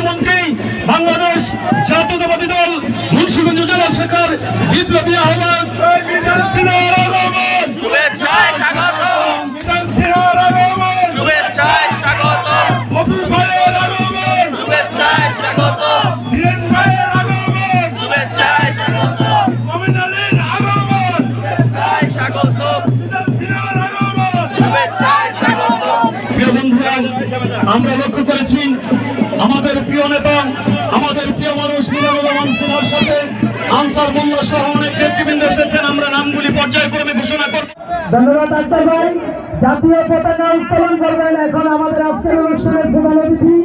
মন্ত্রী বাংলাদেশ জাতীয়তাবাদী দল মুন্সিগঞ্জ জেলা শাখার বিপ্লবী আহ্বায়ক আমরা লক্ষ্য করেছি আমাদের প্রিয় নেতা আমাদের প্রিয় মানুষ মিজানুর রহমান সিনহার সাথে আনসার মোল্লা সহ অনেক নেতৃবৃন্দ এসেছেন। আমরা নামগুলি পর্যায়ক্রমে ঘোষণা করব। ধন্যবাদ আক্তার ভাই। জাতীয় পতাকা উত্তোলন করবেন এখন আমাদের আজকের অনুষ্ঠানের প্রধান অতিথি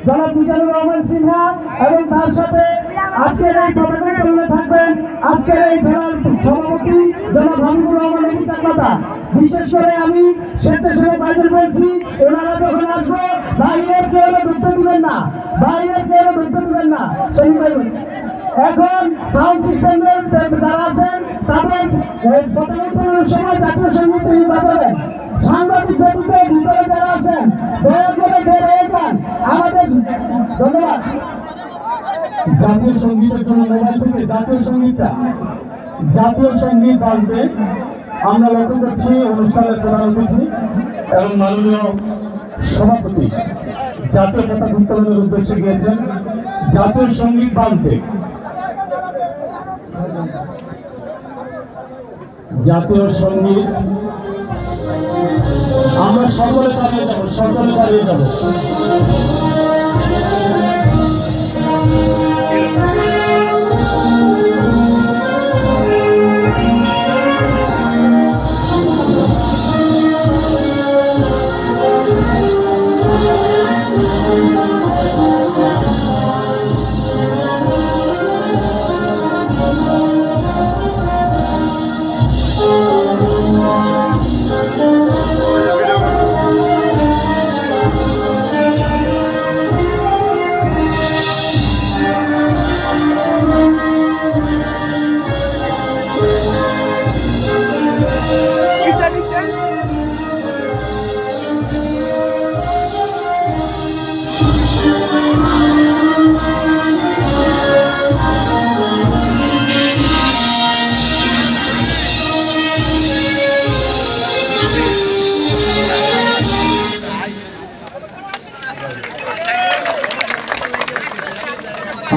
জনাব মিজানুর রহমান সিনহা এবং তার সাথে আজকের এই পতাকা উত্তোলনে থাকবেন আজকের এই খেলার সভাপতি জনাব হাবিবুর রহমান অবু চাকমাতা। বিশেষ করে আমি স্বেচ্ছাসেবক ভাইদের বলছি, ওনারা যখন আসবো বাইরের কেউ ঢুকতে দিবেন না, বাইরের কেউ ঢুকতে দিবেন না। সেই এখন সাউন্ড সিস্টেমের যারা আছেন তাদের পতাকা উত্তোলনের সময় জাতীয় সঙ্গীত বাজাবেন। সাংবাদিক ব্যক্তিদের ভিতরে যারা আছেন দয়া করে বের হয়ে যান আমাদের। ধন্যবাদ। জাতীয় সঙ্গীতের জন্য মোবাইল থেকে জাতীয় সঙ্গীত বাজবে। আমরা লক্ষ্য করছি অনুষ্ঠানের প্রধান অতিথি এবং মাননীয় সভাপতি জাতীয় পতাকা উত্তোলনের উদ্দেশ্যে গিয়েছেন। জাতীয় সঙ্গীত বাজবে, জাতীয় সঙ্গীত। আমরা সকলে দাঁড়িয়ে যাব।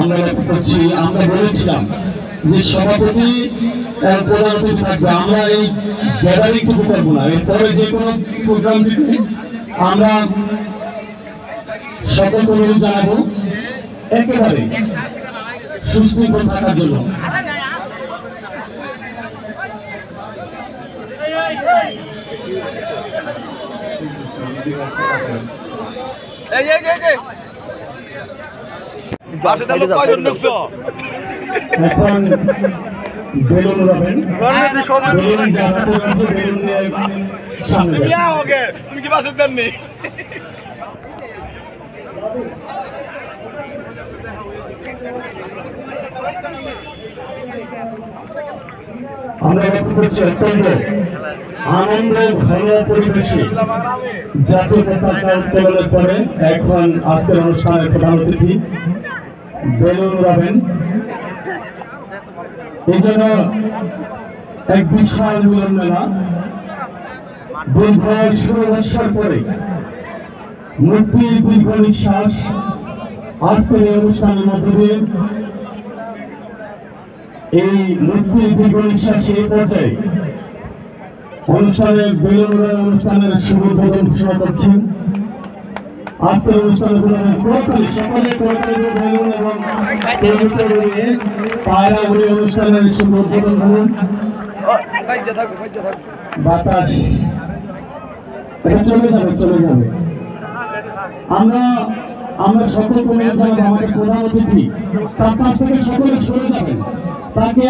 আমরা লক্ষ্য করছি, আমরা বলেছিলাম যে সভাপতি প্রধান অতিথি থাকবে। আমরা এই গ্যাদারিংটুকু করবো না, এরপরে যে কোনো প্রোগ্রামটিতে আমরা সকল অনুরোধ জানাবো একেবারে সুশৃঙ্খল থাকার জন্য। এখন বেলুন উড়াবেন, বেলুন জানাতে আছে, বেলুন নিয়ে সামনে তুমি কি বাসে দেননি? আমরা লক্ষ্য করছি অত্যন্ত আনন্দ ঘন পরিবেশে জাতীয় পতাকা উত্তোলনের পরে এখন আজকের অনুষ্ঠানের প্রধান অতিথি বেলুন উড়াবেন। এই জন্য এক বিশাল মিলন মেলা দীর্ঘ 16 বছর পরে মুক্তির দীর্ঘ নিঃশ্বাস আজকের এই অনুষ্ঠানের মধ্য দিয়ে এই মুক্তির দীর্ঘ নিঃশ্বাস এই পর্যায়ে অনুষ্ঠানের বেলুন উড়ানোর অনুষ্ঠানের শুভ উদ্বোধন ঘোষণা করছেন। আজকের অনুষ্ঠানে সকলে বেলুন এবং পায়রা উড়ে অনুষ্ঠানের শুভ উদ্বোধন করুন। বাতাস চলে যাবে। আমরা সকলকে নিয়ে যাব আমাদের প্রধান অতিথি, তার কাছ থেকে সকলে সরে যাবেন। তাকে